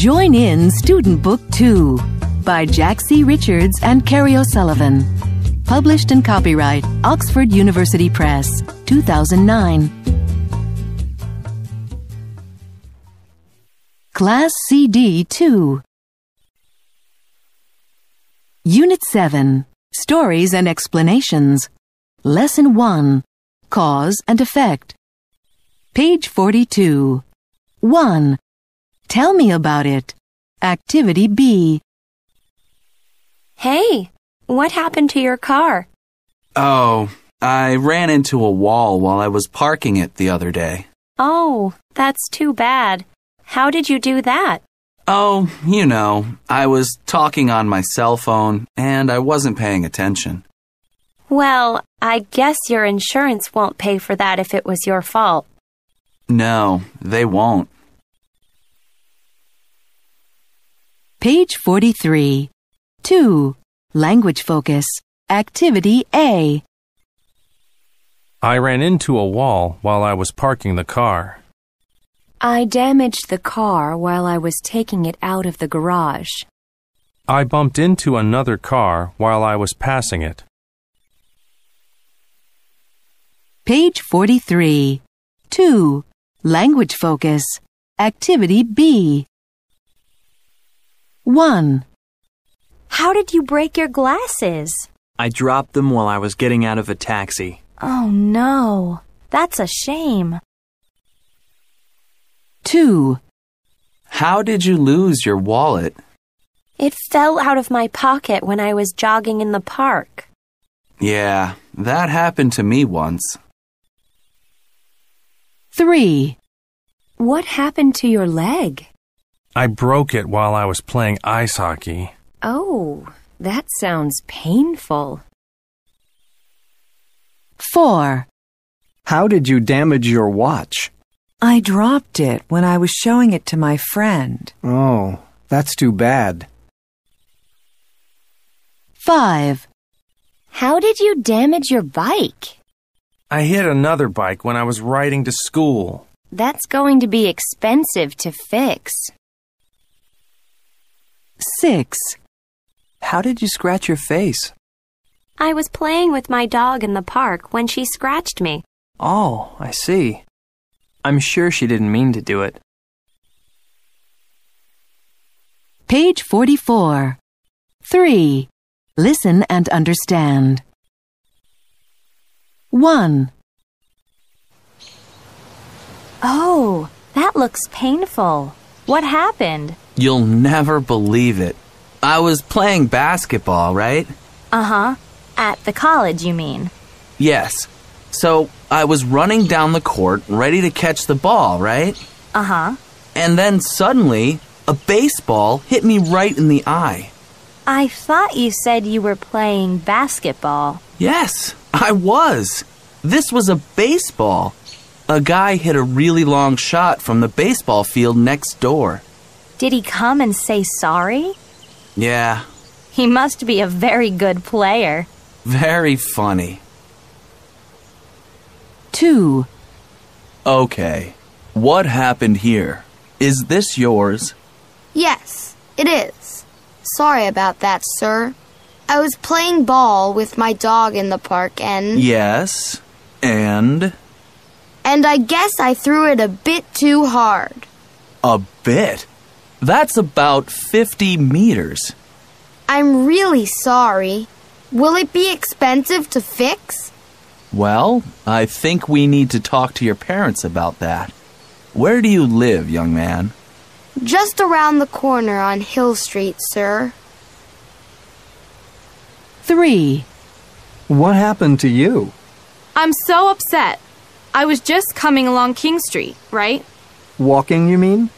Join in Student Book 2 by Jack C. Richards and Carrie O'Sullivan. Published and copyright Oxford University Press, 2009. Class CD 2. Unit 7. Stories and Explanations. Lesson 1. Cause and Effect. Page 42. 1. Tell me about it. Activity B. Hey, what happened to your car? Oh, I ran into a wall while I was parking it the other day. Oh, that's too bad. How did you do that? Oh, I was talking on my cell phone and I wasn't paying attention. Well, I guess your insurance won't pay for that if it was your fault. No, they won't. Page 43. 2. Language Focus. Activity A. I ran into a wall while I was parking the car. I damaged the car while I was taking it out of the garage. I bumped into another car while I was passing it. Page 43. 2. Language Focus. Activity B. 1. How did you break your glasses? I dropped them while I was getting out of a taxi. Oh no, that's a shame. 2. How did you lose your wallet? It fell out of my pocket when I was jogging in the park. Yeah, that happened to me once. 3. What happened to your leg? I broke it while I was playing ice hockey. Oh, that sounds painful. 4. How did you damage your watch? I dropped it when I was showing it to my friend. Oh, that's too bad. 5. How did you damage your bike? I hit another bike when I was riding to school. That's going to be expensive to fix. 6. How did you scratch your face? I was playing with my dog in the park when she scratched me. Oh, I see. I'm sure she didn't mean to do it. Page 44. 3. Listen and understand. 1. Oh, that looks painful. What happened? You'll never believe it. I was playing basketball, right? Uh-huh. At the college, you mean? Yes. So I was running down the court, ready to catch the ball, right? Uh-huh. And then suddenly, a baseball hit me right in the eye. I thought you said you were playing basketball. Yes, I was. This was a baseball. A guy hit a really long shot from the baseball field next door. Did he come and say sorry? Yeah. He must be a very good player. Very funny. 2. Okay, what happened here? Is this yours? Yes, it is. Sorry about that, sir. I was playing ball with my dog in the park and... Yes, and I guess I threw it a bit too hard. a bit. That's about 50 meters. I'm really sorry. Will it be expensive to fix? Well, I think we need to talk to your parents about that. Where do you live, young man? Just around the corner on Hill Street, sir. 3. What happened to you? I'm so upset. I was just coming along King Street, right? Walking, you mean?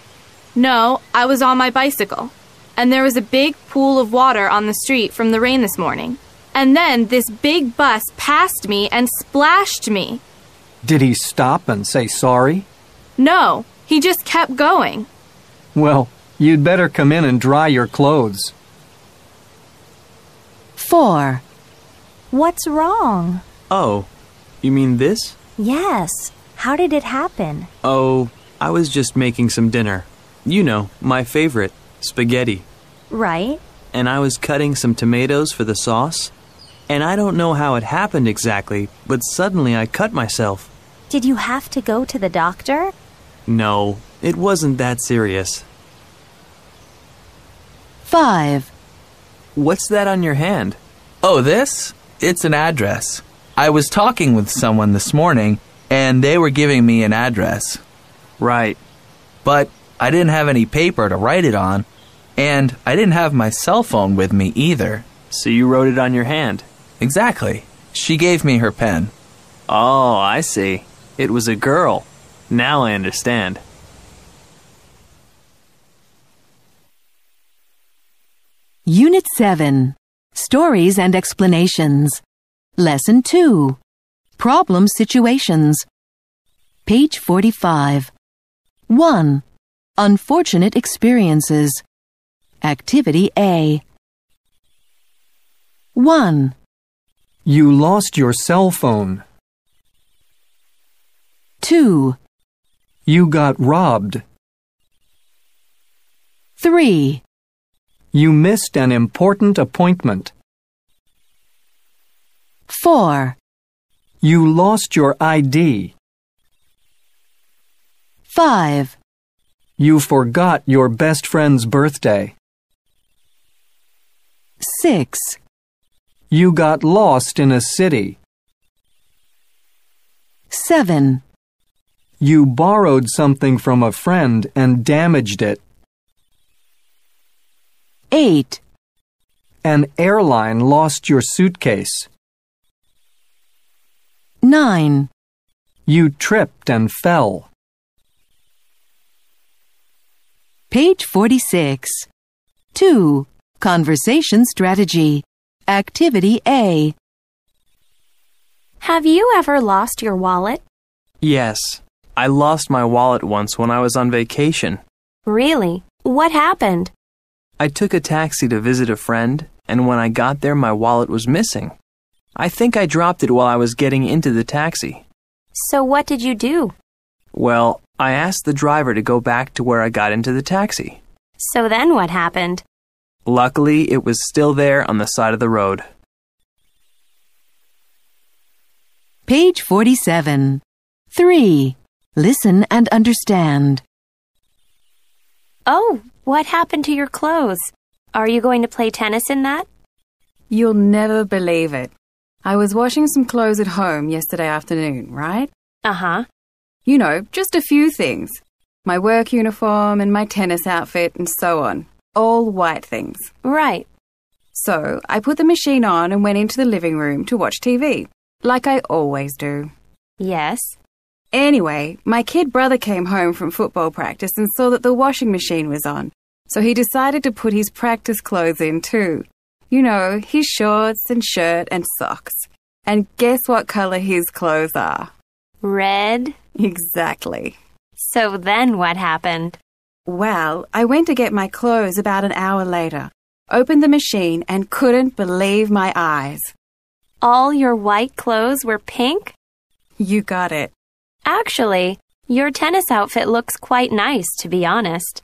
No, I was on my bicycle. And there was a big pool of water on the street from the rain this morning. And then this big bus passed me and splashed me. Did he stop and say sorry? No, he just kept going. Well, you'd better come in and dry your clothes. 4. What's wrong? Oh, you mean this? Yes. How did it happen? Oh, I was just making some dinner. You know, my favorite, spaghetti. Right. And I was cutting some tomatoes for the sauce. And I don't know how it happened exactly, but suddenly I cut myself. Did you have to go to the doctor? No, it wasn't that serious. 5. What's that on your hand? Oh, this? It's an address. I was talking with someone this morning, and they were giving me an address. Right. But I didn't have any paper to write it on, and I didn't have my cell phone with me either. So you wrote it on your hand? Exactly. She gave me her pen. Oh, I see. It was a girl. Now I understand. Unit 7. Stories and Explanations. Lesson 2. Problem Situations. Page 45. 1. Unfortunate Experiences. Activity A. 1. You lost your cell phone. 2. You got robbed. 3. You missed an important appointment. 4. You lost your ID. 5. You forgot your best friend's birthday. 6. You got lost in a city. 7. You borrowed something from a friend and damaged it. 8. An airline lost your suitcase. 9. You tripped and fell. Page 46. 2. Conversation Strategy. Activity A. Have you ever lost your wallet? Yes. I lost my wallet once when I was on vacation. Really? What happened? I took a taxi to visit a friend, and when I got there my wallet was missing. I think I dropped it while I was getting into the taxi. So what did you do? Well, I asked the driver to go back to where I got into the taxi. So then what happened? Luckily, it was still there on the side of the road. Page 47. 3. Listen and understand. Oh, what happened to your clothes? Are you going to play tennis in that? You'll never believe it. I was washing some clothes at home yesterday afternoon, right? Uh-huh. You know, just a few things. My work uniform and my tennis outfit and so on. All white things. Right. So, I put the machine on and went into the living room to watch TV, like I always do. Yes. Anyway, my kid brother came home from football practice and saw that the washing machine was on, so he decided to put his practice clothes in too. You know, his shorts and shirt and socks. And guess what color his clothes are? Red? Exactly. So then what happened? Well, I went to get my clothes about an hour later, opened the machine and couldn't believe my eyes. All your white clothes were pink? You got it. Actually, your tennis outfit looks quite nice, to be honest.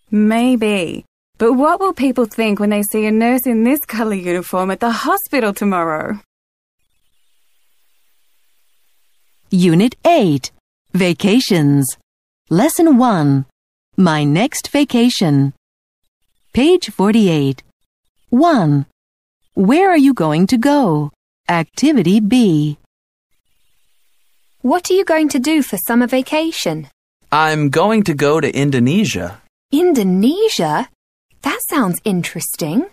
Maybe. But what will people think when they see a nurse in this color uniform at the hospital tomorrow? Unit 8. Vacations. Lesson 1. My next vacation. Page 48. 1. Where are you going to go? Activity B. What are you going to do for summer vacation? I'm going to go to Indonesia. Indonesia? That sounds interesting.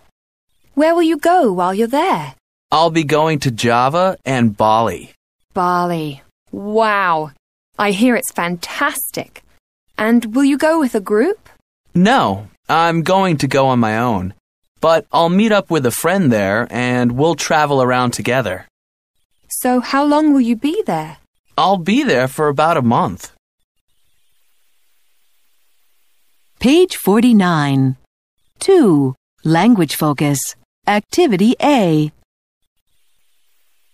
Where will you go while you're there? I'll be going to Java and Bali. Bali. Wow. I hear it's fantastic. And will you go with a group? No, I'm going to go on my own. But I'll meet up with a friend there and we'll travel around together. So how long will you be there? I'll be there for about a month. Page 49. 2. Language Focus. Activity A.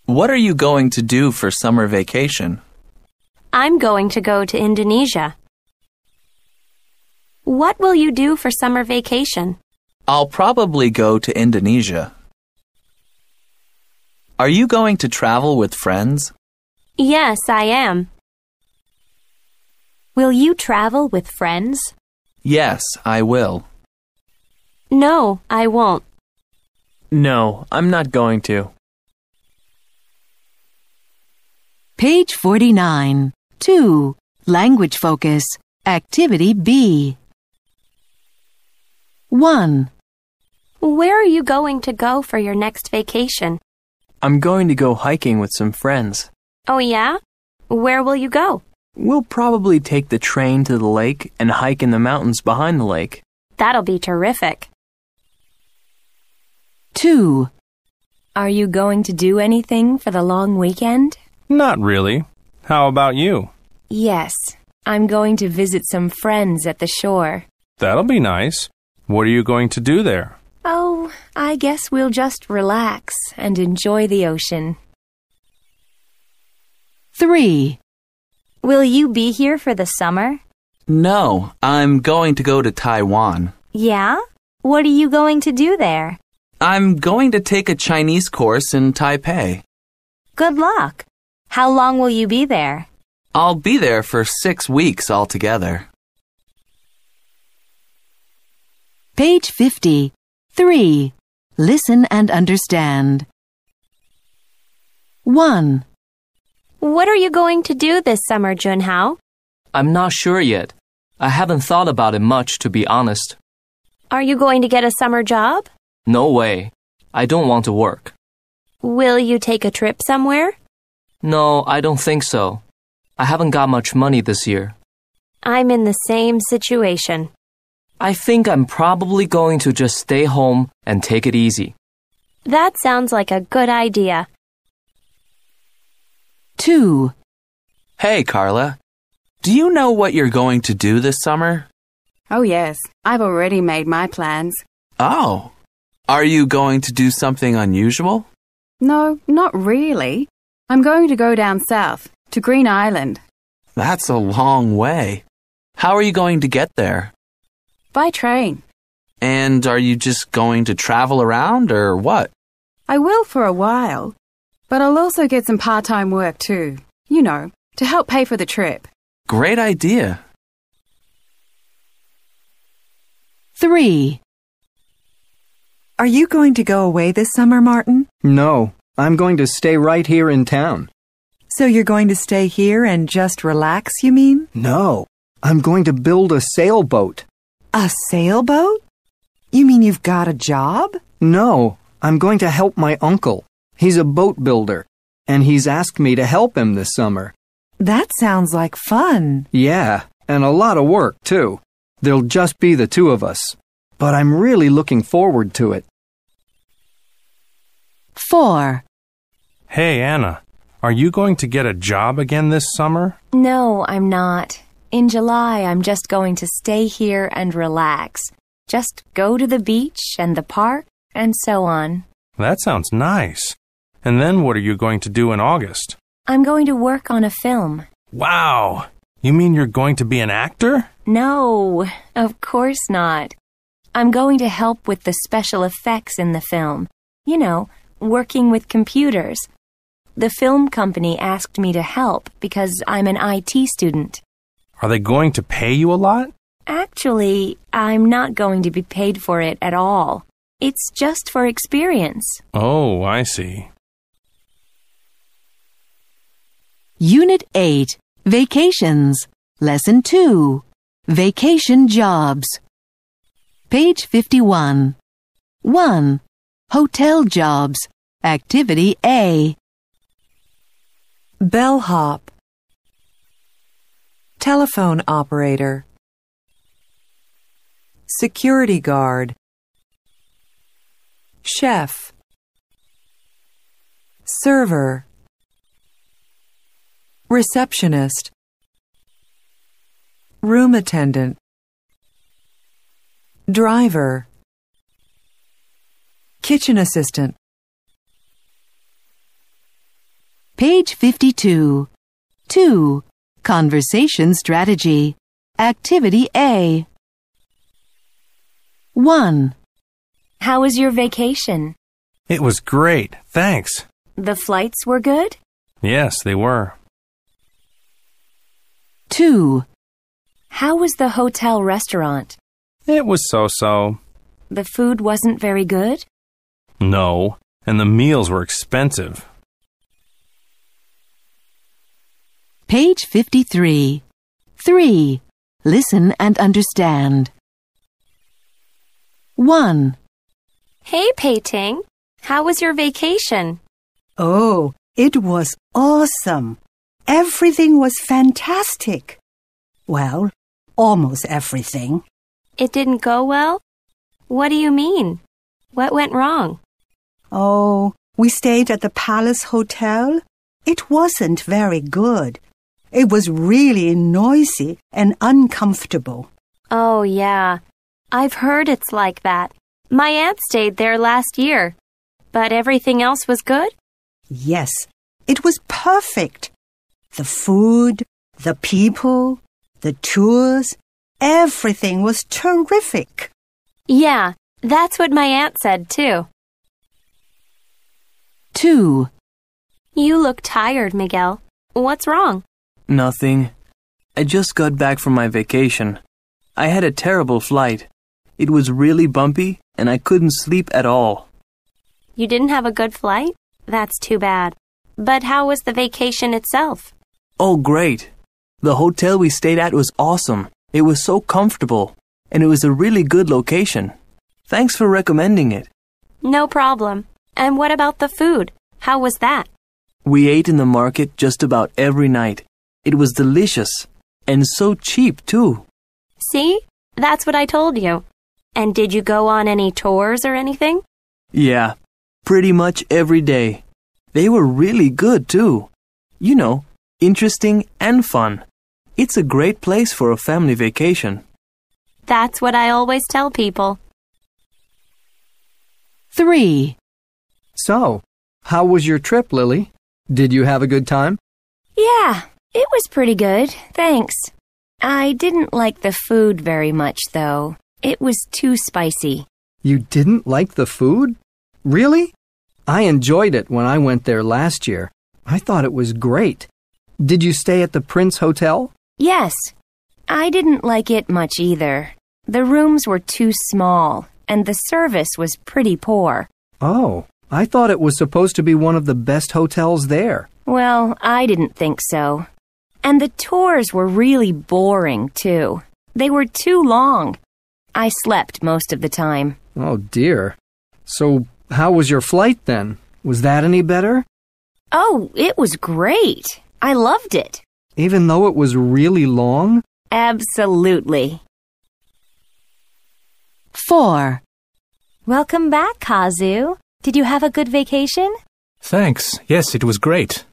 What are you going to do for summer vacation? I'm going to go to Indonesia. What will you do for summer vacation? I'll probably go to Indonesia. Are you going to travel with friends? Yes, I am. Will you travel with friends? Yes, I will. No, I won't. No, I'm not going to. Page 49. 2. Language focus. Activity B. 1. Where are you going to go for your next vacation? I'm going to go hiking with some friends. Oh, yeah? Where will you go? We'll probably take the train to the lake and hike in the mountains behind the lake. That'll be terrific. 2. Are you going to do anything for the long weekend? Not really. How about you? Yes, I'm going to visit some friends at the shore. That'll be nice. What are you going to do there? Oh, I guess we'll just relax and enjoy the ocean. 3. Will you be here for the summer? No, I'm going to go to Taiwan. Yeah? What are you going to do there? I'm going to take a Chinese course in Taipei. Good luck. How long will you be there? I'll be there for 6 weeks altogether. Page 50. 3. Listen and understand. 1. What are you going to do this summer, Junhao? I'm not sure yet. I haven't thought about it much, to be honest. Are you going to get a summer job? No way. I don't want to work. Will you take a trip somewhere? No, I don't think so. I haven't got much money this year. I'm in the same situation. I think I'm probably going to just stay home and take it easy. That sounds like a good idea. 2. Hey, Carla. Do you know what you're going to do this summer? Oh, yes. I've already made my plans. Oh. Are you going to do something unusual? No, not really. I'm going to go down south, to Green Island. That's a long way. How are you going to get there? By train. And are you just going to travel around or what? I will for a while. But I'll also get some part-time work too. You know, to help pay for the trip. Great idea. 3. Are you going to go away this summer, Martin? No, I'm going to stay right here in town. So you're going to stay here and just relax, you mean? No, I'm going to build a sailboat. A sailboat? You mean you've got a job? No, I'm going to help my uncle. He's a boat builder, and he's asked me to help him this summer. That sounds like fun. Yeah, and a lot of work, too. There'll just be the two of us. But I'm really looking forward to it. 4. Hey, Anna, are you going to get a job again this summer? No, I'm not. In July, I'm just going to stay here and relax. Just go to the beach and the park and so on. That sounds nice. And then what are you going to do in August? I'm going to work on a film. Wow! You mean you're going to be an actor? No, of course not. I'm going to help with the special effects in the film. You know, working with computers. The film company asked me to help because I'm an IT student. Are they going to pay you a lot? Actually, I'm not going to be paid for it at all. It's just for experience. Oh, I see. Unit 8. Vacations. Lesson 2. Vacation jobs. Page 51. 1. Hotel jobs. Activity A. Bellhop. Telephone operator. Security guard. Chef. Server. Receptionist. Room attendant. Driver. Kitchen assistant. Page 52. 2. Conversation strategy. Activity A. 1. How was your vacation? It was great, thanks. The flights were good? Yes, they were. 2. How was the hotel restaurant? It was so-so. The food wasn't very good? No, and the meals were expensive. Page 53. 3. Listen and understand. 1. Hey, Pei Ting. How was your vacation? Oh, it was awesome. Everything was fantastic. Well, almost everything. It didn't go well? What do you mean? What went wrong? Oh, we stayed at the Palace Hotel. It wasn't very good. It was really noisy and uncomfortable. Oh, yeah. I've heard it's like that. My aunt stayed there last year. But everything else was good? Yes, it was perfect. The food, the people, the tours, everything was terrific. Yeah, that's what my aunt said too. 2. You look tired, Miguel. What's wrong? Nothing. I just got back from my vacation. I had a terrible flight. It was really bumpy and I couldn't sleep at all. You didn't have a good flight? That's too bad. But how was the vacation itself? Oh, great. The hotel we stayed at was awesome. It was so comfortable, and it was a really good location. Thanks for recommending it. No problem. And what about the food? How was that? We ate in the market just about every night. It was delicious, and so cheap, too. See? That's what I told you. And did you go on any tours or anything? Yeah, pretty much every day. They were really good, too. You know, interesting and fun. It's a great place for a family vacation. That's what I always tell people. 3. So, how was your trip, Lily? Did you have a good time? Yeah, it was pretty good, thanks. I didn't like the food very much, though. It was too spicy. You didn't like the food? Really? I enjoyed it when I went there last year. I thought it was great. Did you stay at the Prince Hotel? Yes. I didn't like it much either. The rooms were too small, and the service was pretty poor. Oh, I thought it was supposed to be one of the best hotels there. Well, I didn't think so. And the tours were really boring, too. They were too long. I slept most of the time. Oh, dear. So, how was your flight then? Was that any better? Oh, it was great. I loved it. Even though it was really long? Absolutely. 4. Welcome back, Kazu. Did you have a good vacation? Thanks. Yes, it was great.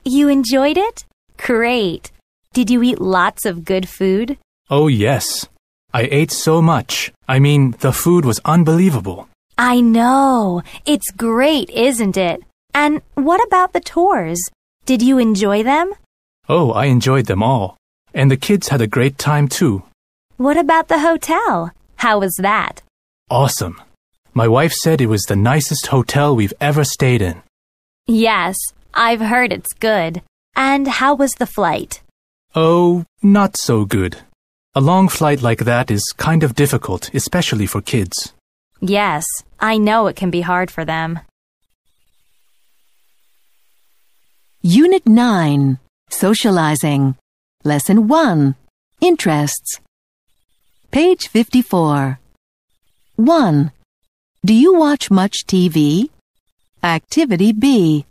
You enjoyed it? Great. Did you eat lots of good food? Oh, yes. I ate so much. I mean, the food was unbelievable. I know. It's great, isn't it? And what about the tours? Did you enjoy them? Oh, I enjoyed them all. And the kids had a great time too. What about the hotel? How was that? Awesome. My wife said it was the nicest hotel we've ever stayed in. Yes, I've heard it's good. And how was the flight? Oh, not so good. A long flight like that is kind of difficult, especially for kids. Yes, I know it can be hard for them. Unit 9. Socializing. Lesson 1. Interests. Page 54. 1. Do you watch much TV? Activity B.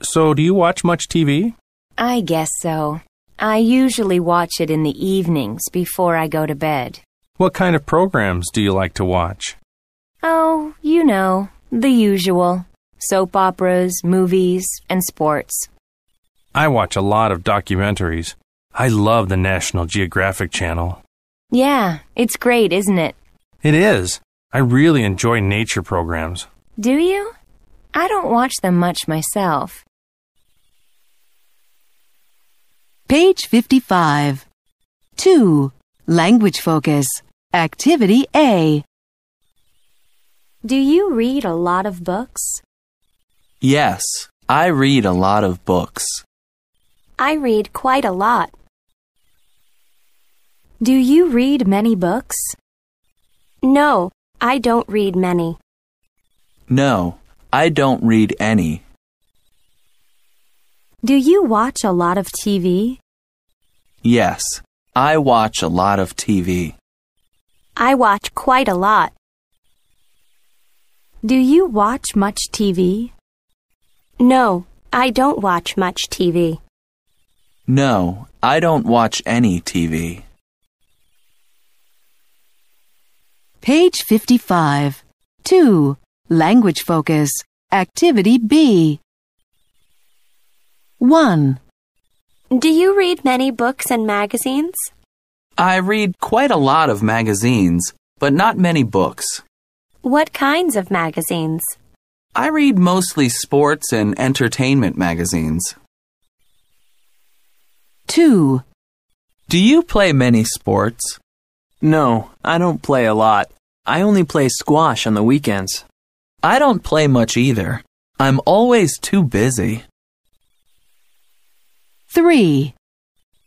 So, do you watch much TV? I guess so. I usually watch it in the evenings before I go to bed. What kind of programs do you like to watch? Oh, you know, the usual. Soap operas, movies, and sports. I watch a lot of documentaries. I love the National Geographic Channel. Yeah, it's great, isn't it? It is. I really enjoy nature programs. Do you? I don't watch them much myself. Page 55. 2. Language focus. Activity A. Do you read a lot of books? Yes, I read a lot of books. I read quite a lot. Do you read many books? No, I don't read many. No, I don't read any. Do you watch a lot of TV? Yes, I watch a lot of TV. I watch quite a lot. Do you watch much TV? No, I don't watch much TV. No, I don't watch any TV. Page 55. 2. Language focus. Activity B. 1. Do you read many books and magazines? I read quite a lot of magazines, but not many books. What kinds of magazines? I read mostly sports and entertainment magazines. 2. Do you play many sports? No, I don't play a lot. I only play squash on the weekends. I don't play much either. I'm always too busy. 3.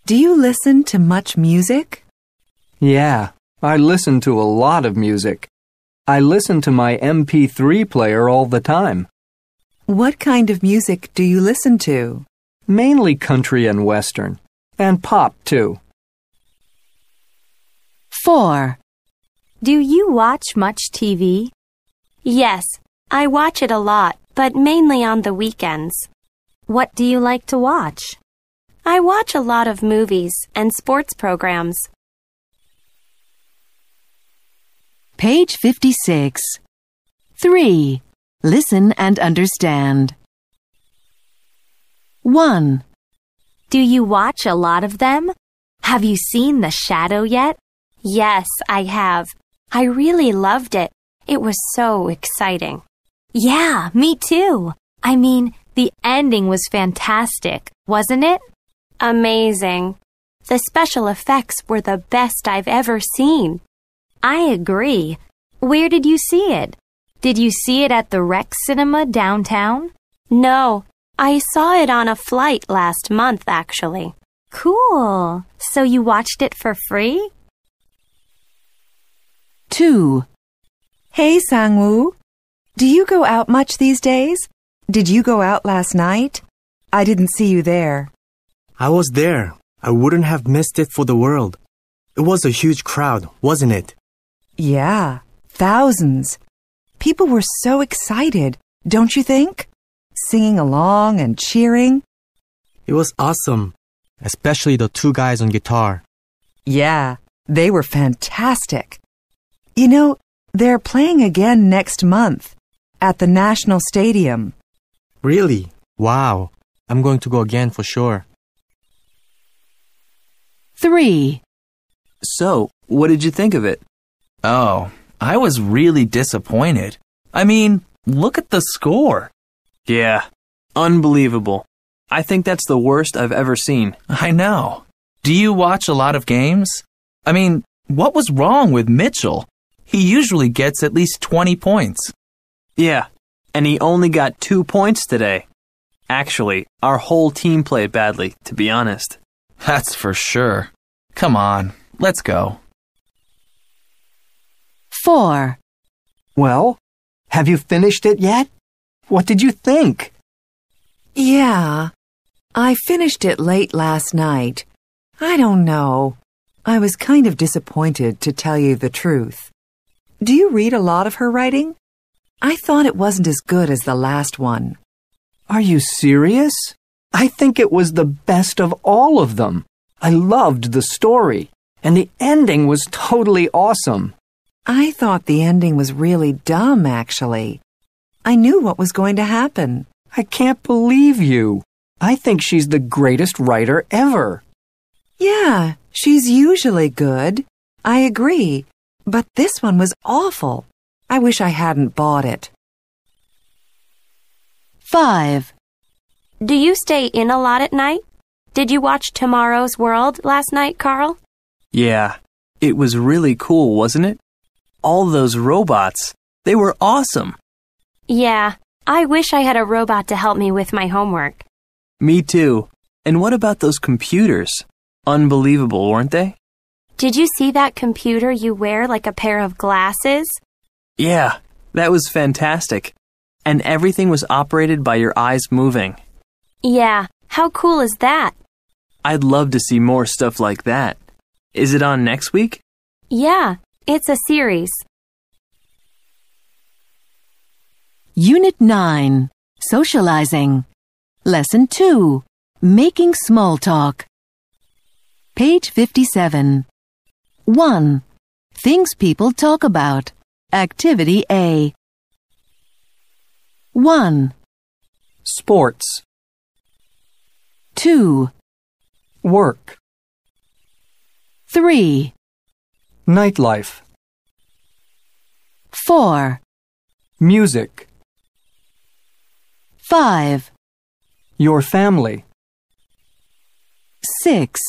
Do you listen to much music? Yeah, I listen to a lot of music. I listen to my MP3 player all the time. What kind of music do you listen to? Mainly country and western. And pop, too. 4. Do you watch much TV? Yes, I watch it a lot, but mainly on the weekends. What do you like to watch? I watch a lot of movies and sports programs. Page 56. 3. Listen and understand. 1. Do you watch a lot of them? Have you seen The Shadow yet? Yes, I have. I really loved it. It was so exciting. Yeah, me too. I mean, the ending was fantastic, wasn't it? Amazing. The special effects were the best I've ever seen. I agree. Where did you see it? Did you see it at the Rec Cinema downtown? No, I saw it on a flight last month, actually. Cool. So you watched it for free? 2. Hey, Sang-woo. Do you go out much these days? Did you go out last night? I didn't see you there. I was there. I wouldn't have missed it for the world. It was a huge crowd, wasn't it? Yeah, thousands. People were so excited, don't you think? Singing along and cheering. It was awesome, especially the two guys on guitar. Yeah, they were fantastic. You know, they're playing again next month at the National Stadium. Really? Wow. I'm going to go again for sure. 3. So, what did you think of it? Oh, I was really disappointed. I mean, look at the score. Yeah, unbelievable. I think that's the worst I've ever seen. I know. Do you watch a lot of games? I mean, what was wrong with Mitchell? He usually gets at least 20 points. Yeah, and he only got 2 points today. Actually, our whole team played badly, to be honest. That's for sure. Come on, let's go. 4. Well, have you finished it yet? What did you think? Yeah, I finished it late last night. I don't know. I was kind of disappointed, to tell you the truth. Do you read a lot of her writing? I thought it wasn't as good as the last one. Are you serious? I think it was the best of all of them. I loved the story, and the ending was totally awesome. I thought the ending was really dumb, actually. I knew what was going to happen. I can't believe you. I think she's the greatest writer ever. Yeah, she's usually good. I agree. But this one was awful. I wish I hadn't bought it. 5. Do you stay in a lot at night? Did you watch Tomorrow's World last night, Carl? Yeah, It was really cool, wasn't it? All those robots. They were awesome. Yeah, I wish I had a robot to help me with my homework. Me too. And what about those computers? Unbelievable, weren't they? Did you see that computer you wear like a pair of glasses? Yeah, that was fantastic. And everything was operated by your eyes moving. Yeah, how cool is that? I'd love to see more stuff like that. Is it on next week? Yeah, it's a series. Unit 9, Socializing. Lesson 2, Making Small Talk. Page 57. 1. Things people talk about. Activity A. 1. Sports. 2. Work. 3. Nightlife. 4. Music. 5. Your family. 6.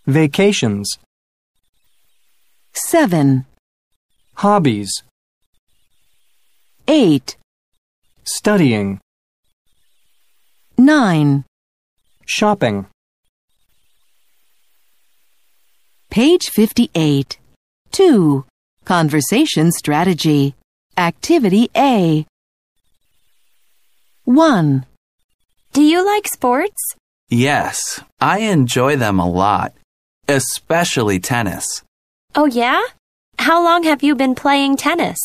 Vacations. 7. Hobbies. 8. Studying. 9. Shopping. Page 58. 2. Conversation strategy. Activity A. 1. Do you like sports? Yes, I enjoy them a lot, especially tennis. Oh yeah? How long have you been playing tennis?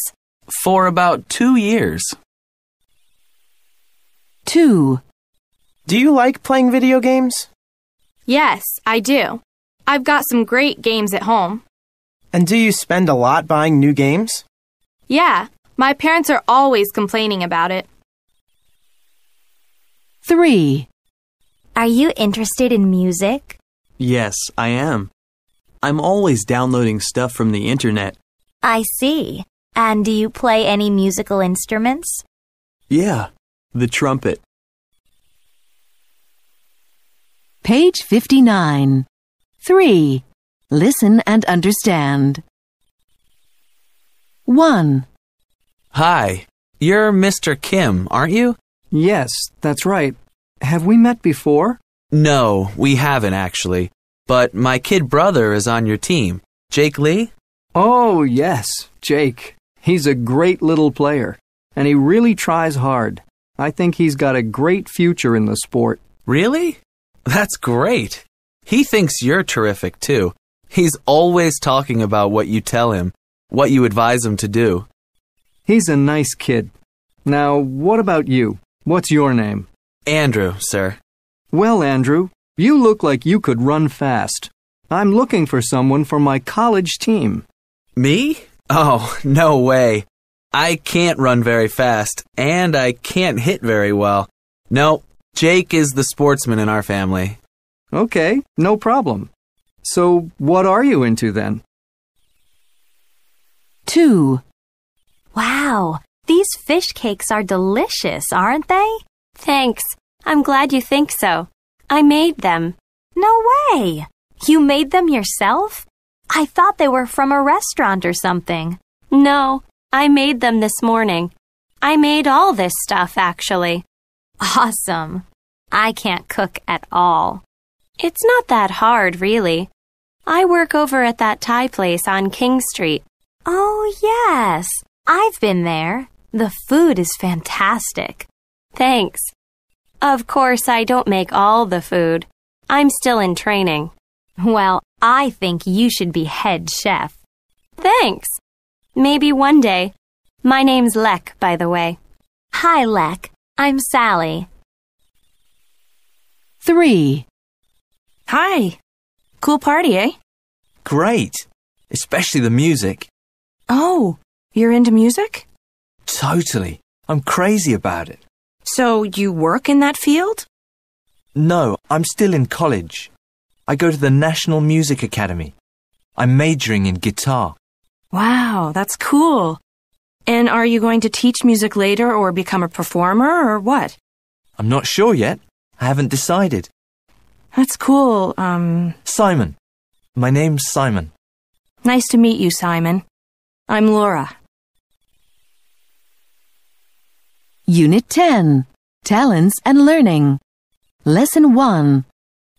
For about 2 years. 2. Do you like playing video games? Yes, I do. I've got some great games at home. And do you spend a lot buying new games? Yeah, my parents are always complaining about it. 3. Are you interested in music? Yes, I am. I'm always downloading stuff from the internet. I see. And do you play any musical instruments? Yeah, the trumpet. Page 59. 3. Listen and understand. 1. Hi, you're Mr. Kim, aren't you? Yes, that's right. Have we met before? No, we haven't actually. But my kid brother is on your team. Jake Lee? Oh, yes, Jake. He's a great little player, and he really tries hard. I think he's got a great future in the sport. Really? That's great. He thinks you're terrific too. He's always talking about what you tell him, what you advise him to do. He's a nice kid. Now, what about you? What's your name? Andrew, sir. Well, Andrew, you look like you could run fast. I'm looking for someone for my college team. Me? Oh, no way. I can't run very fast, and I can't hit very well. No, Jake is the sportsman in our family. Okay, no problem. So, what are you into then? 2. Wow, these fish cakes are delicious, aren't they? Thanks. I'm glad you think so. I made them. No way! You made them yourself? I thought they were from a restaurant or something. No, I made them this morning. I made all this stuff, actually. Awesome. I can't cook at all. It's not that hard, really. I work over at that Thai place on King Street. Oh, yes. I've been there. The food is fantastic. Thanks. Of course, I don't make all the food. I'm still in training. Well, I think you should be head chef. Thanks. Maybe one day. My name's Lek, by the way. Hi, Lek. I'm Sally. 3. Hi. Cool party, eh? Great. Especially the music. Oh, you're into music? Totally. I'm crazy about it. So you work in that field? No, I'm still in college. I go to the National Music Academy. I'm majoring in guitar. Wow, that's cool. And are you going to teach music later or become a performer or what? I'm not sure yet. I haven't decided. That's cool. Simon. My name's Simon. Nice to meet you, Simon. I'm Laura. Unit 10, Talents and Learning. Lesson 1,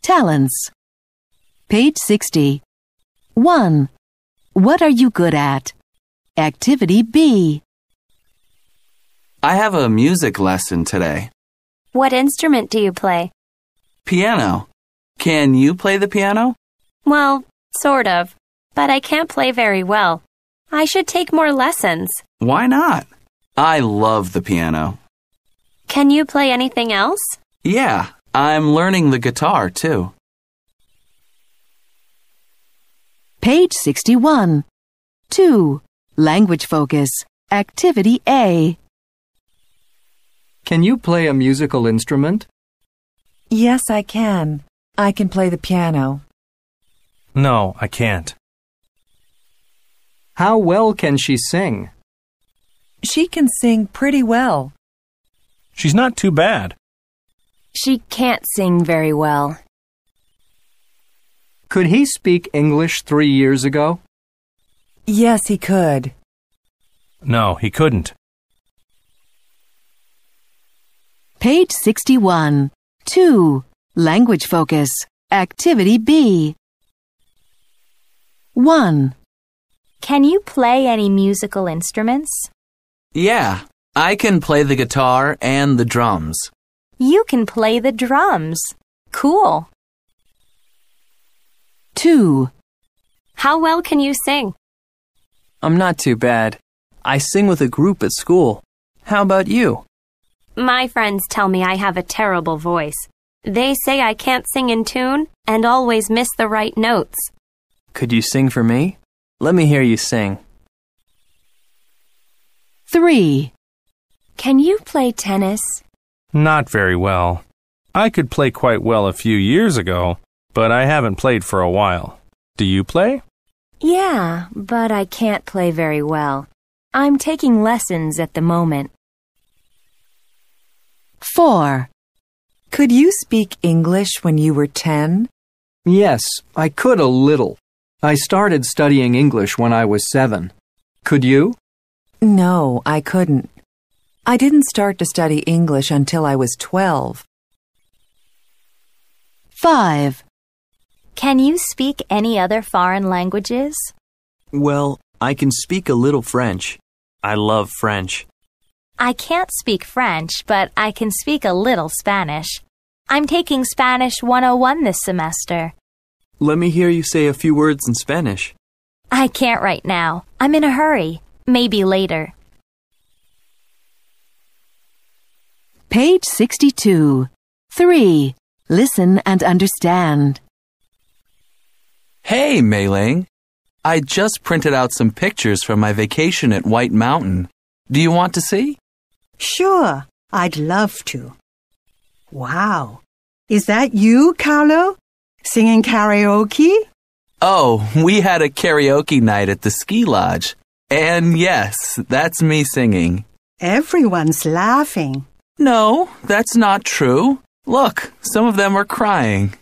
Talents. Page 60. 1. What are you good at? Activity B. I have a music lesson today. What instrument do you play? Piano. Can you play the piano? Well, sort of, but I can't play very well. I should take more lessons. Why not? I love the piano. Can you play anything else? Yeah, I'm learning the guitar too. Page 61. 2. Language focus. Activity A. Can you play a musical instrument? Yes, I can. I can play the piano. No, I can't. How well can she sing? She can sing pretty well. She's not too bad. She can't sing very well. Could he speak English 3 years ago? Yes, he could. No, he couldn't. Page 61. 2. Language focus. Activity B. 1. Can you play any musical instruments? Yeah, I can play the guitar and the drums. You can play the drums. Cool. 2. How well can you sing? I'm not too bad. I sing with a group at school. How about you? My friends tell me I have a terrible voice. They say I can't sing in tune and always miss the right notes. Could you sing for me? Let me hear you sing. 3. Can you play tennis? Not very well. I could play quite well a few years ago, but I haven't played for a while. Do you play? Yeah, but I can't play very well. I'm taking lessons at the moment. 4. Could you speak English when you were 10? Yes, I could a little. I started studying English when I was 7. Could you? No, I couldn't. I didn't start to study English until I was 12. 5. Can you speak any other foreign languages? Well, I can speak a little French. I love French. I can't speak French, but I can speak a little Spanish. I'm taking Spanish 101 this semester. Let me hear you say a few words in Spanish. I can't right now. I'm in a hurry. Maybe later. Page 62. 3. Listen and understand. Hey, Mei Ling. I just printed out some pictures from my vacation at White Mountain. Do you want to see? Sure, I'd love to. Wow. Is that you, Carlo? Singing karaoke? Oh, we had a karaoke night at the ski lodge. And yes, that's me singing. Everyone's laughing. No, that's not true. Look, some of them are crying.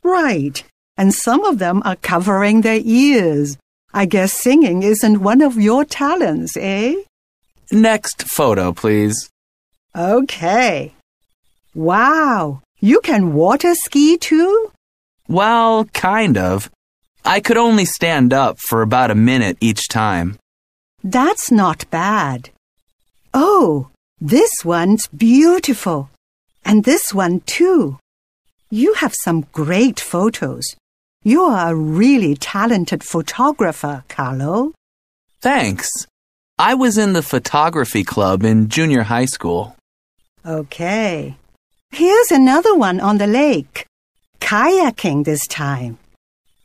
Right. And some of them are covering their ears. I guess singing isn't one of your talents, eh? Next photo, please. Okay. Wow. You can water ski too? Well, kind of. I could only stand up for about a minute each time. That's not bad. Oh, this one's beautiful. And this one too. You have some great photos. You are a really talented photographer, Carlo. Thanks. I was in the photography club in junior high school. Okay. Here's another one on the lake. Kayaking this time.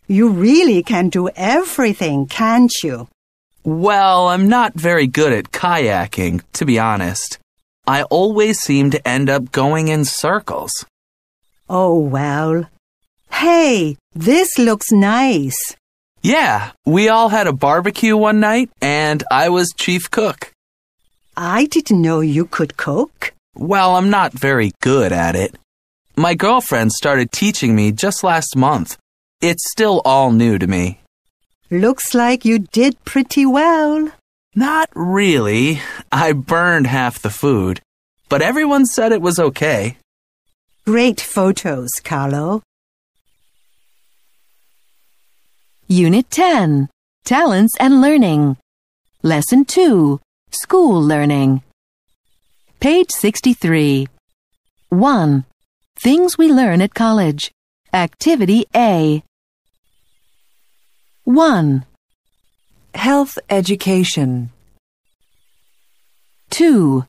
You really can do everything, can't you? Well, I'm not very good at kayaking, to be honest. I always seem to end up going in circles. Oh, well. Hey, this looks nice. Yeah, we all had a barbecue one night, and I was chief cook. I didn't know you could cook. Well, I'm not very good at it. My girlfriend started teaching me just last month. It's still all new to me. Looks like you did pretty well. Not really. I burned half the food, but everyone said it was okay. Great photos, Carlo. Unit 10, Talents and Learning. Lesson 2, School Learning. Page 63. 1. Things we learn at college. Activity A. 1. Health education. 2.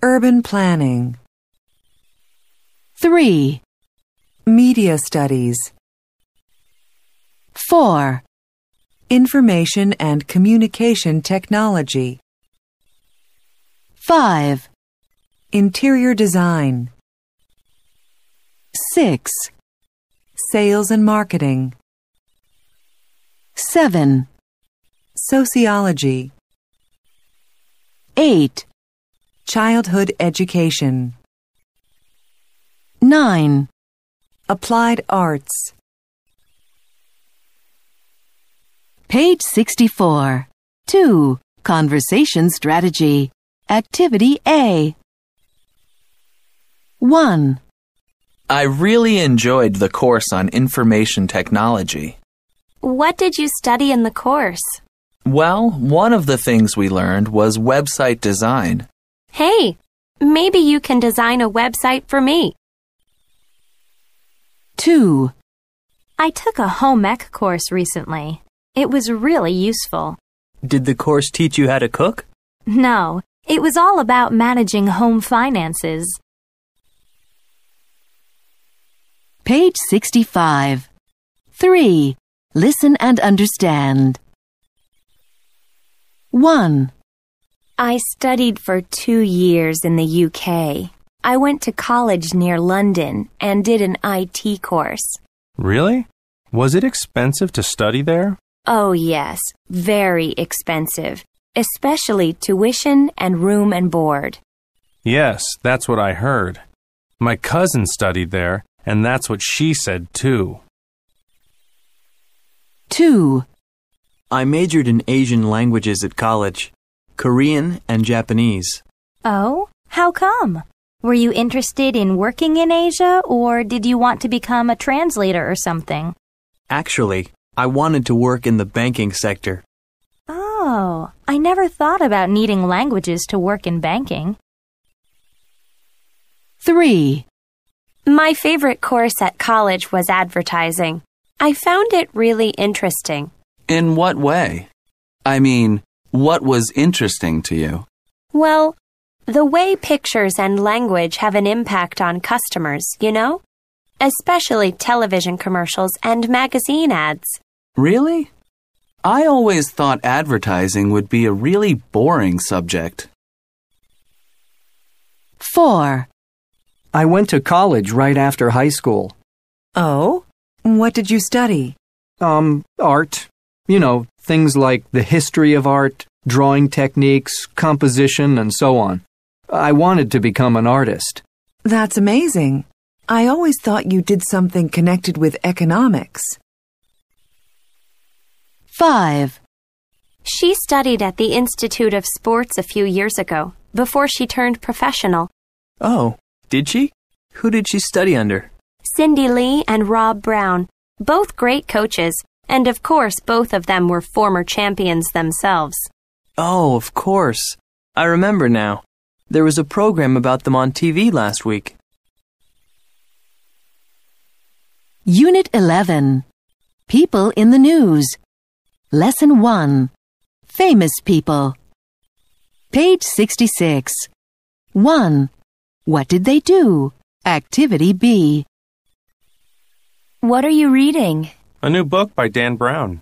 Urban planning. 3. Media studies. 4. Information and communication technology. 5. Interior design. 6. Sales and marketing. 7. Sociology. 8. Childhood education. 9. Applied arts. Page 64. 2. Conversation strategy. Activity A. 1. I really enjoyed the course on information technology. What did you study in the course? Well, one of the things we learned was website design. Hey, maybe you can design a website for me. 2. I took a home ec course recently. It was really useful. Did the course teach you how to cook? No, it was all about managing home finances. Page 65. 3. Listen and understand. 1. I studied for 2 years in the UK. I went to college near London and did an IT course. Really? Was it expensive to study there? Oh yes, very expensive, especially tuition and room and board. Yes, that's what I heard. My cousin studied there, and that's what she said too. 2. I majored in Asian languages at college, Korean and Japanese. Oh, how come? Were you interested in working in Asia, or did you want to become a translator or something? Actually, I wanted to work in the banking sector. Oh, I never thought about needing languages to work in banking. 3. My favorite course at college was advertising. I found it really interesting. In what way? I mean, what was interesting to you? Well, the way pictures and language have an impact on customers, you know? Especially television commercials and magazine ads. Really? I always thought advertising would be a really boring subject. 4. I went to college right after high school. Oh? What did you study? Art. You know, things like the history of art, drawing techniques, composition, and so on. I wanted to become an artist. That's amazing. I always thought you did something connected with economics. 5. She studied at the Institute of Sports a few years ago, before she turned professional. Oh, did she? Who did she study under? Cindy Lee and Rob Brown, both great coaches, and of course both of them were former champions themselves. Oh, of course. I remember now. There was a program about them on TV last week. Unit 11. People in the news. Lesson 1. Famous people. Page 66. 1. What did they do? Activity B. What are you reading? A new book by Dan Brown.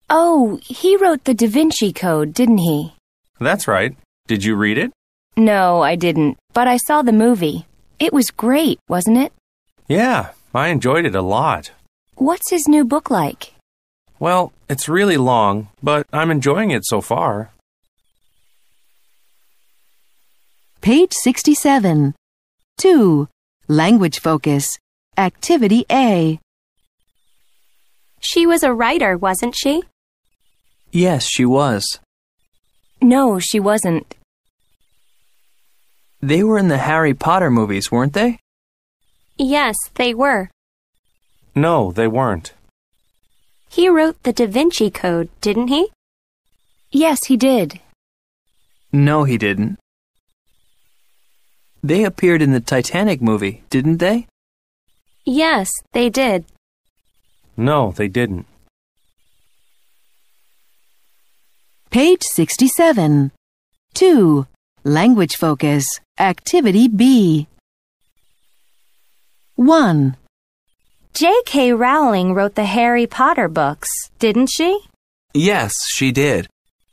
Oh, he wrote the Da Vinci Code, didn't he? That's right. Did you read it? No, I didn't, but I saw the movie. It was great, wasn't it? Yeah, I enjoyed it a lot. What's his new book like? Well, it's really long, but I'm enjoying it so far. Page 67. 2. Language focus. Activity A. She was a writer, wasn't she? Yes, she was. No, she wasn't. They were in the Harry Potter movies, weren't they? Yes, they were. No, they weren't. He wrote the Da Vinci Code, didn't he? Yes, he did. No, he didn't. They appeared in the Titanic movie, didn't they? Yes, they did. No, they didn't. Page 67. 2. Language focus. Activity B. 1. J.K. Rowling wrote the Harry Potter books, didn't she? Yes, she did.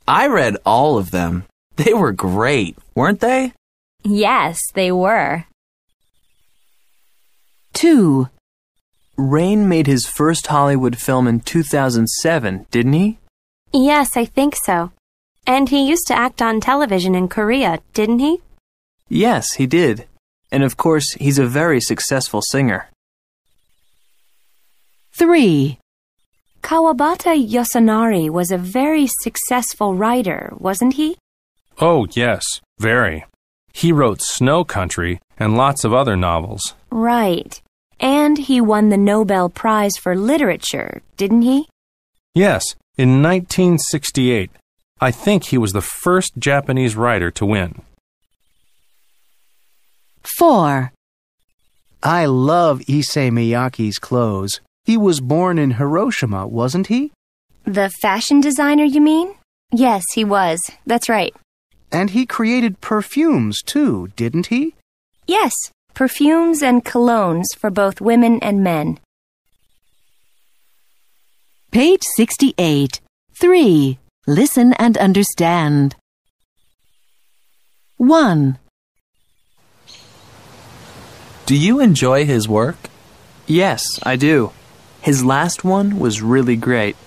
I read all of them. They were great, weren't they? Yes, they were. 2. Rain made his first Hollywood film in 2007, didn't he? Yes, I think so. And he used to act on television in Korea, didn't he? Yes, he did. And of course, he's a very successful singer. 3. Kawabata Yasunari was a very successful writer, wasn't he? Oh, yes, very. He wrote Snow Country and lots of other novels. Right. And he won the Nobel Prize for Literature, didn't he? Yes, in 1968. I think he was the first Japanese writer to win. 4. I love Issei Miyake's clothes. He was born in Hiroshima, wasn't he? The fashion designer, you mean? Yes, he was. That's right. And he created perfumes, too, didn't he? Yes, perfumes and colognes for both women and men. Page 68. 3. Listen and understand. 1. Do you enjoy his work? Yes, I do. His last one was really great.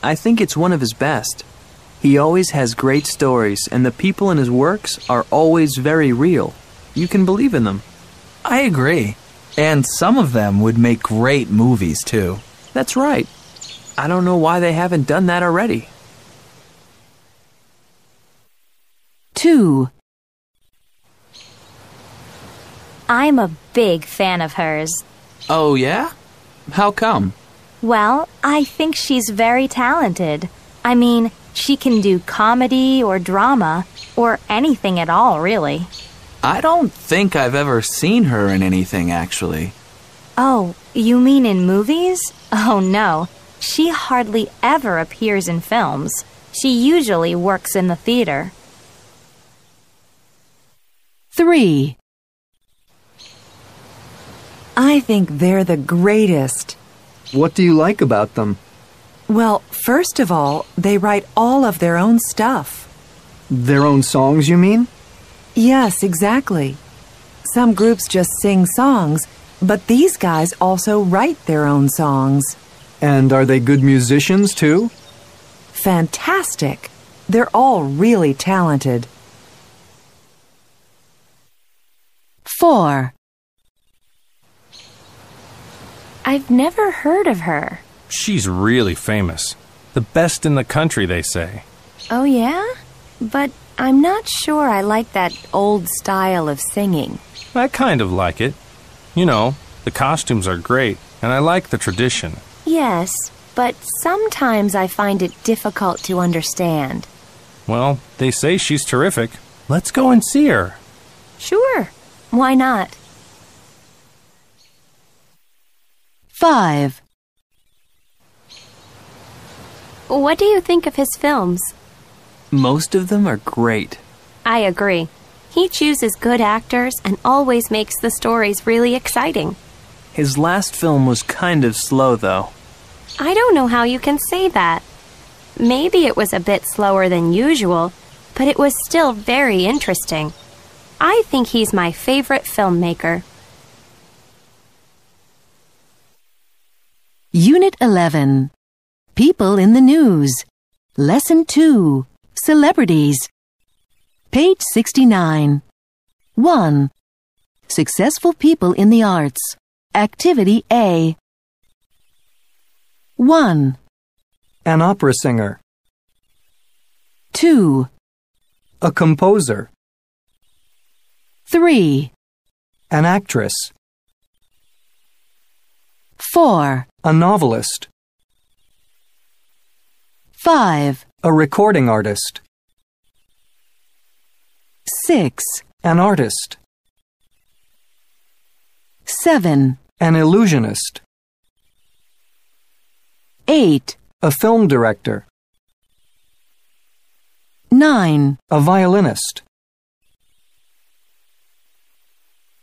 I think it's one of his best. He always has great stories, and the people in his works are always very real. You can believe in them. I agree. And some of them would make great movies, too. That's right. I don't know why they haven't done that already. 2. I'm a big fan of hers. Oh, yeah? How come? Well, I think she's very talented. I mean, she can do comedy or drama, or anything at all, really. I don't think I've ever seen her in anything, actually. Oh, you mean in movies? Oh, no. She hardly ever appears in films. She usually works in the theater. 3. I think they're the greatest. What do you like about them? Well, first of all, they write all of their own stuff. Their own songs, you mean? Yes, exactly. Some groups just sing songs, but these guys also write their own songs. And are they good musicians, too? Fantastic. They're all really talented. 4. I've never heard of her. She's really famous. The best in the country, they say. Oh, yeah? But I'm not sure I like that old style of singing. I kind of like it. You know, the costumes are great, and I like the tradition. Yes, but sometimes I find it difficult to understand. Well, they say she's terrific. Let's go and see her. Sure. Why not? 5. What do you think of his films? Most of them are great. I agree. He chooses good actors and always makes the stories really exciting. His last film was kind of slow, though. I don't know how you can say that. Maybe it was a bit slower than usual, but it was still very interesting. I think he's my favorite filmmaker. Unit 11. People in the News. Lesson 2. Celebrities. Page 69. 1. Successful people in the arts. Activity A. 1. An opera singer. 2, A composer. 3, An actress. 4, A novelist. 5, A recording artist. 6, An artist. 7, An illusionist. 8, A film director. 9. A violinist.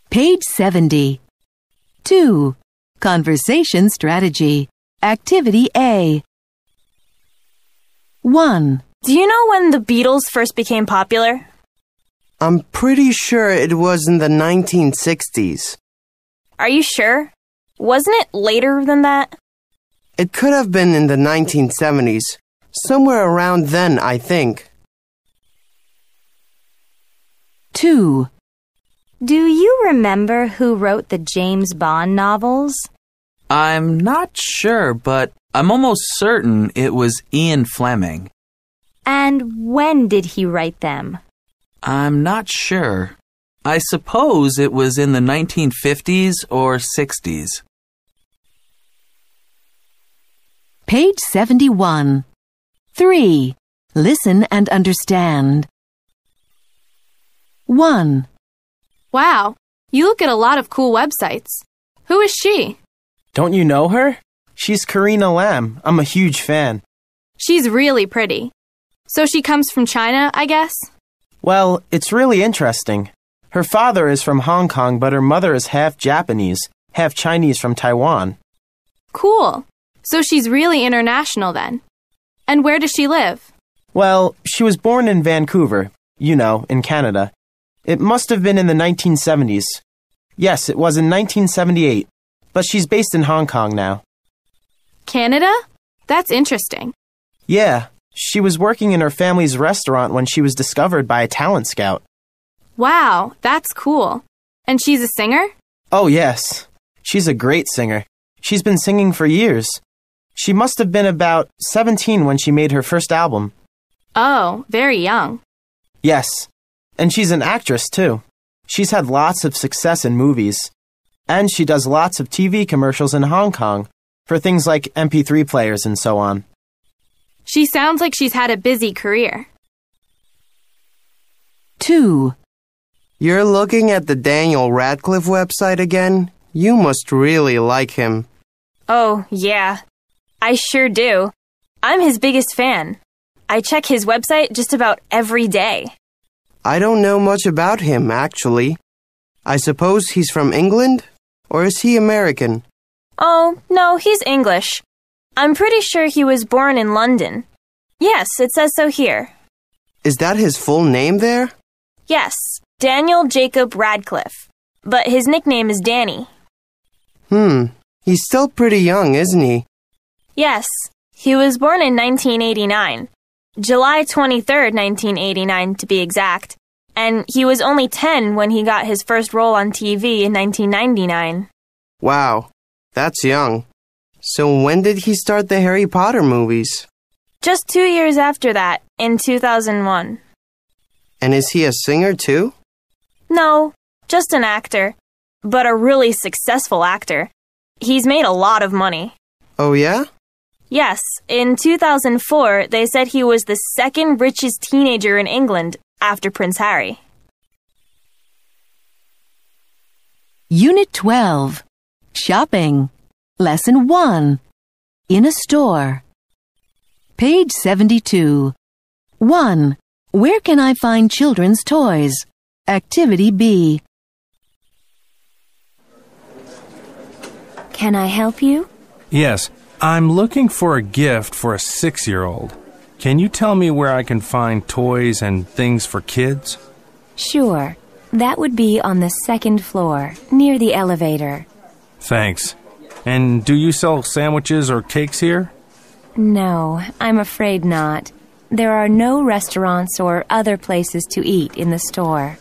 Page 70. 2. Conversation strategy. Activity A. 1. Do you know when the Beatles first became popular? I'm pretty sure it was in the 1960s. Are you sure? Wasn't it later than that? It could have been in the 1970s. Somewhere around then, I think. 2. Do you remember who wrote the James Bond novels? I'm not sure, but I'm almost certain it was Ian Fleming. And when did he write them? I'm not sure. I suppose it was in the 1950s or 60s. Page 71. 3. Listen and understand. 1. Wow, you look at a lot of cool websites. Who is she? Don't you know her? She's Karina Lam. I'm a huge fan. She's really pretty. So she comes from China, I guess? Well, it's really interesting. Her father is from Hong Kong, but her mother is half Japanese, half Chinese from Taiwan. Cool. So she's really international then. And where does she live? Well, she was born in Vancouver, in Canada. It must have been in the 1970s. Yes, it was in 1978. But she's based in Hong Kong now. Canada? That's interesting. Yeah, she was working in her family's restaurant when she was discovered by a talent scout. Wow, that's cool. And she's a singer? Oh, yes. She's a great singer. She's been singing for years. She must have been about 17 when she made her first album. Oh, very young. Yes. And she's an actress, too. She's had lots of success in movies. And she does lots of TV commercials in Hong Kong for things like MP3 players and so on. She sounds like she's had a busy career. 2. You're looking at the Daniel Radcliffe website again? You must really like him. Oh, yeah. I sure do. I'm his biggest fan. I check his website just about every day. I don't know much about him, actually. I suppose he's from England? Or is he American? Oh, no, he's English. I'm pretty sure he was born in London. Yes, it says so here. Is that his full name there? Yes, Daniel Jacob Radcliffe. But his nickname is Danny. He's still pretty young, isn't he? Yes, he was born in 1989. July 23rd, 1989 to be exact. And he was only 10 when he got his first role on TV in 1999. Wow, that's young. So when did he start the Harry Potter movies? Just 2 years after that, in 2001. And is he a singer too? No, just an actor. But a really successful actor. He's made a lot of money. Oh yeah? Yes, in 2004, they said he was the second richest teenager in England after Prince Harry. Unit 12. Shopping. Lesson 1. In a store. Page 72. 1. Where can I find children's toys? Activity B. Can I help you? Yes, I'm looking for a gift for a 6-year-old. Can you tell me where I can find toys and things for kids? Sure. That would be on the 2nd floor, near the elevator. Thanks. And do you sell sandwiches or cakes here? No, I'm afraid not. There are no restaurants or other places to eat in the store.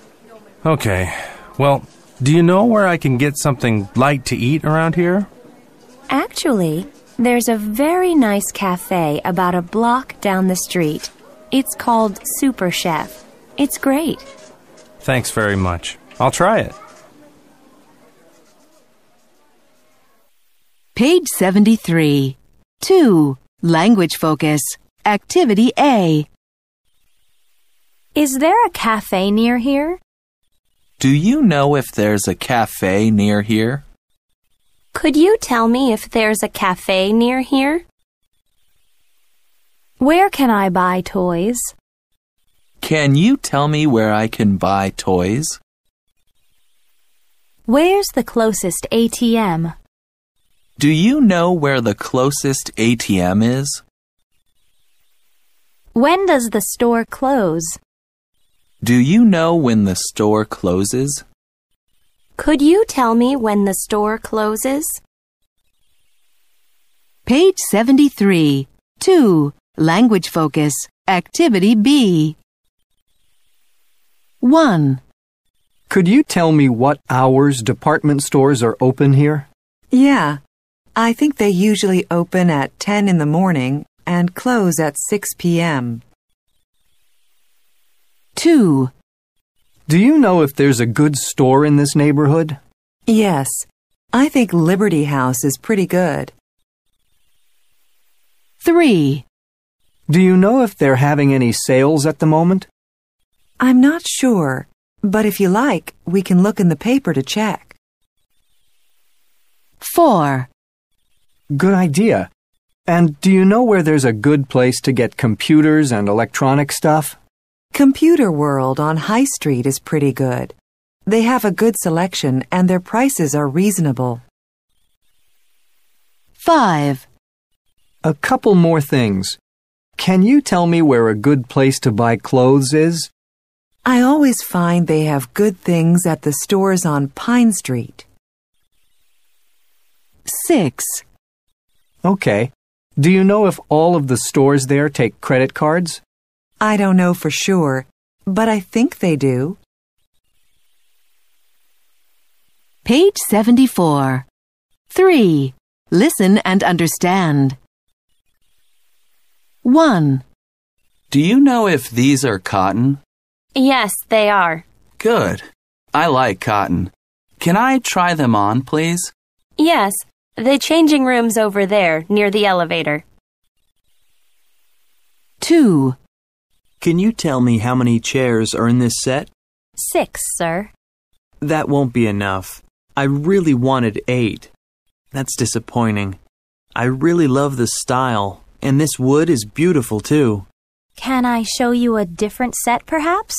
Okay. Well, do you know where I can get something light to eat around here? Actually, there's a very nice cafe about a block down the street. It's called Super Chef. It's great. Thanks very much. I'll try it. Page 73. 2. Language focus. Activity A. Is there a cafe near here? Do you know if there's a cafe near here? Could you tell me if there's a cafe near here? Where can I buy toys? Can you tell me where I can buy toys? Where's the closest ATM? Do you know where the closest ATM is? When does the store close? Do you know when the store closes? Could you tell me when the store closes? Page 73. 2. Language focus. Activity B. 1. Could you tell me what hours department stores are open here? Yeah. I think they usually open at 10 in the morning and close at 6 p.m. 2. Do you know if there's a good store in this neighborhood? Yes. I think Liberty House is pretty good. 3. Do you know if they're having any sales at the moment? I'm not sure, but if you like, we can look in the paper to check. 4. Good idea. And do you know where there's a good place to get computers and electronic stuff? Computer World on High Street is pretty good. They have a good selection and their prices are reasonable. 5. A couple more things. Can you tell me where a good place to buy clothes is? I always find they have good things at the stores on Pine Street. 6. Okay. Do you know if all of the stores there take credit cards? I don't know for sure, but I think they do. Page 74. 3. Listen and understand. 1. Do you know if these are cotton? Yes, they are. Good. I like cotton. Can I try them on, please? Yes, the changing room's over there, near the elevator. 2. Can you tell me how many chairs are in this set? 6, sir. That won't be enough. I really wanted 8. That's disappointing. I really love the style, and this wood is beautiful too. Can I show you a different set, perhaps?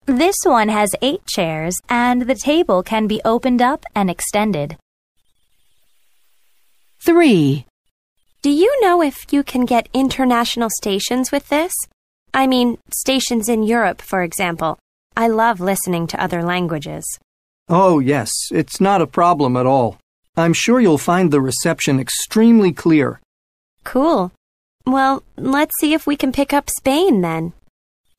This one has 8 chairs, and the table can be opened up and extended. 3. Do you know if you can get international stations with this? I mean, stations in Europe, for example. I love listening to other languages. Oh, yes. It's not a problem at all. I'm sure you'll find the reception extremely clear. Cool. Well, let's see if we can pick up Spain then.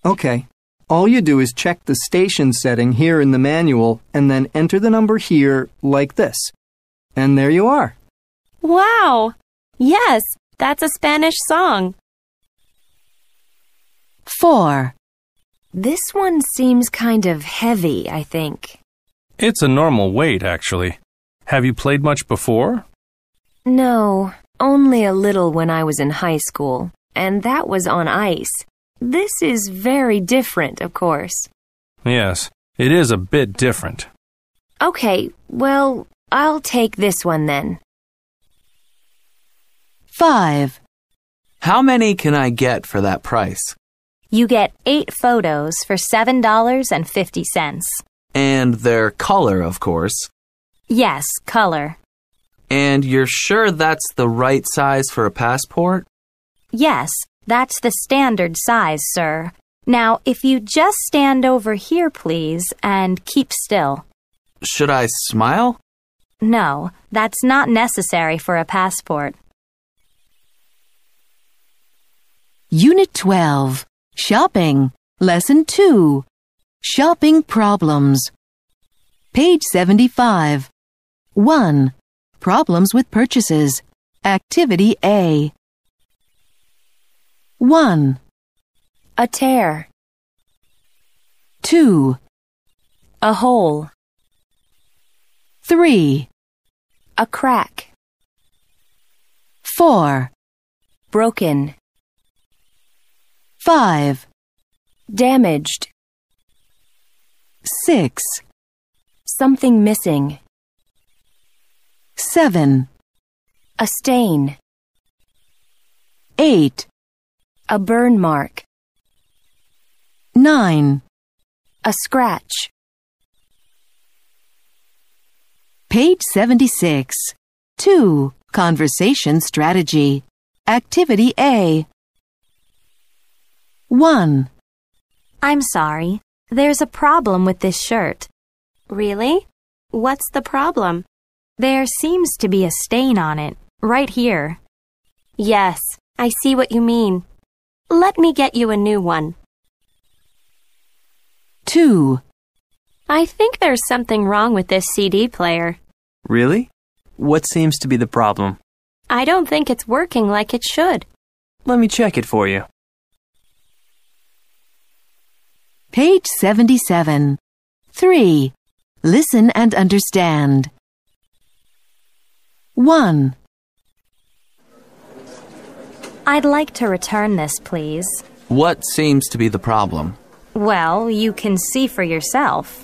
Okay. All you do is check the station setting here in the manual and then enter the number here like this. And there you are. Wow! Yes, that's a Spanish song. 4. This one seems kind of heavy, I think. It's a normal weight, actually. Have you played much before? No, only a little when I was in high school, and that was on ice. This is very different, of course. Yes, it is a bit different. Okay, well, I'll take this one then. 5. How many can I get for that price? You get 8 photos for $7.50. And their color, of course. Yes, color. And you're sure that's the right size for a passport? Yes, that's the standard size, sir. Now, if you just stand over here, please, and keep still. Should I smile? No, that's not necessary for a passport. Unit 12. Shopping. Lesson 2. Shopping problems. Page 75. 1. Problems with purchases. Activity A. 1. A tear. 2, A hole. 3, A crack. 4, Broken. 5, Damaged. 6, Something missing. 7, A stain. 8, A burn mark. 9. A scratch. Page 76. 2. Conversation strategy. Activity A. 1. I'm sorry. There's a problem with this shirt. Really? What's the problem? There seems to be a stain on it, right here. Yes, I see what you mean. Let me get you a new one. 2. I think there's something wrong with this CD player. Really? What seems to be the problem? I don't think it's working like it should. Let me check it for you. Page 77. 3. Listen and understand. 1. I'd like to return this, please. What seems to be the problem? Well, you can see for yourself.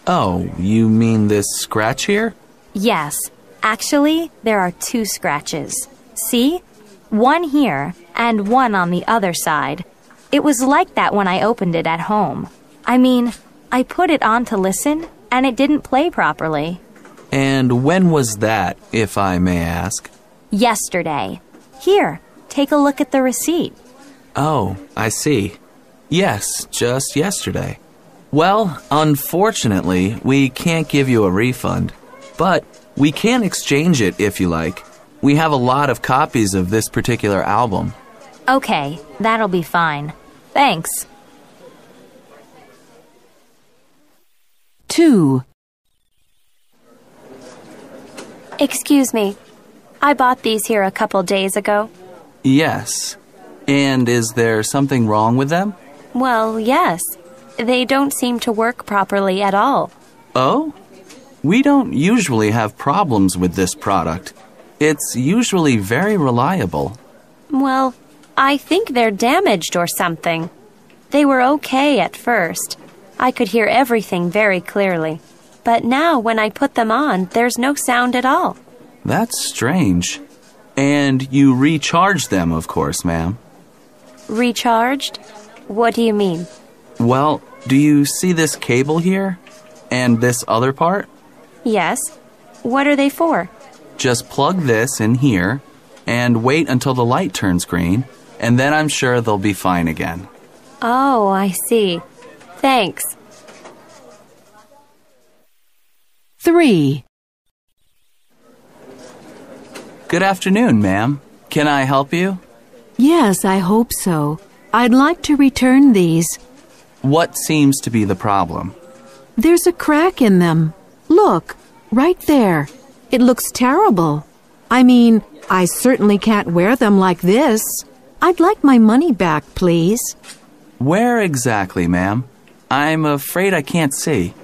Oh, you mean this scratch here? Yes. Actually, there are 2 scratches. See? One here and one on the other side. It was like that when I opened it at home. I mean, I put it on to listen, and it didn't play properly. And when was that, if I may ask? Yesterday. Here, take a look at the receipt. Oh, I see. Yes, just yesterday. Well, unfortunately, we can't give you a refund. But we can exchange it if you like. We have a lot of copies of this particular album. Okay, that'll be fine. Thanks. 2. Excuse me. I bought these here a couple days ago. Yes. And is there something wrong with them? Well, yes. They don't seem to work properly at all. Oh? We don't usually have problems with this product. It's usually very reliable. Well, I think they're damaged or something. They were okay at first. I could hear everything very clearly. But now when I put them on, there's no sound at all. That's strange. And you recharge them, of course, ma'am. Recharged? What do you mean? Well, do you see this cable here? And this other part? Yes. What are they for? Just plug this in here and wait until the light turns green, and then I'm sure they'll be fine again. Oh, I see. Thanks. 3. Good afternoon, ma'am. Can I help you? Yes, I hope so. I'd like to return these. What seems to be the problem? There's a crack in them. Look, right there. It looks terrible. I mean, I certainly can't wear them like this. I'd like my money back, please. Where exactly, ma'am? I'm afraid I can't see.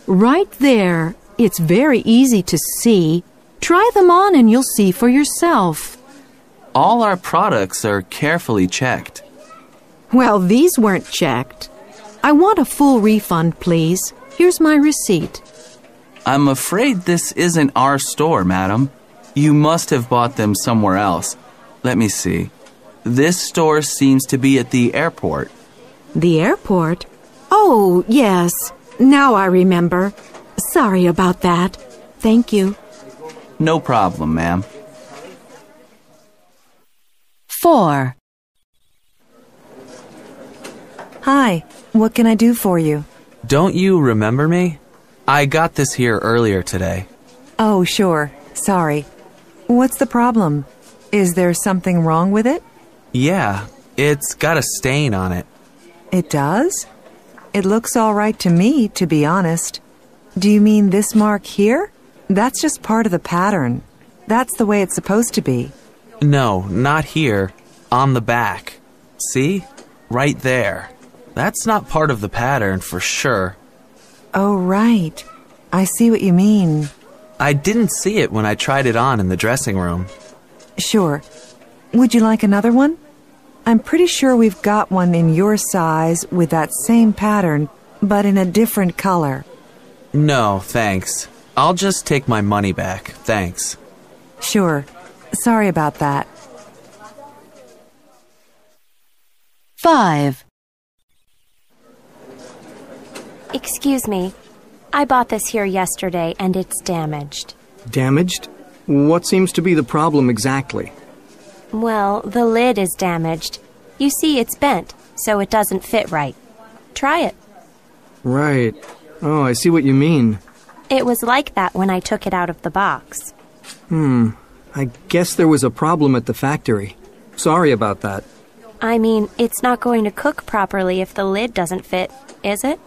Right there. It's very easy to see. Try them on and you'll see for yourself. All our products are carefully checked. Well, these weren't checked. I want a full refund, please. Here's my receipt. I'm afraid this isn't our store, madam. You must have bought them somewhere else. Let me see. This store seems to be at the airport. The airport? Oh, yes. Now I remember. Sorry about that. Thank you. No problem, ma'am. 4. Hi, what can I do for you? Don't you remember me? I got this here earlier today. Oh, sure. Sorry. What's the problem? Is there something wrong with it? Yeah, it's got a stain on it. It does? It looks all right to me, to be honest. Do you mean this mark here? That's just part of the pattern. That's the way it's supposed to be. No, not here. On the back. See? Right there. That's not part of the pattern for sure. Oh, right. I see what you mean. I didn't see it when I tried it on in the dressing room. Sure. Would you like another one? I'm pretty sure we've got one in your size with that same pattern, but in a different color. No, thanks. I'll just take my money back, thanks. Sure. Sorry about that. 5. Excuse me. I bought this here yesterday and it's damaged. Damaged? What seems to be the problem exactly? Well, the lid is damaged. You see, it's bent, so it doesn't fit right. Try it. Right. Oh, I see what you mean. It was like that when I took it out of the box. I guess there was a problem at the factory. Sorry about that. I mean, it's not going to cook properly if the lid doesn't fit, is it?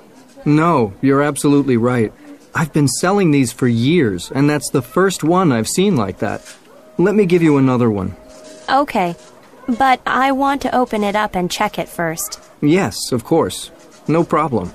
No, you're absolutely right. I've been selling these for years, and that's the first one I've seen like that. Let me give you another one. Okay, but I want to open it up and check it first. Yes, of course. No problem.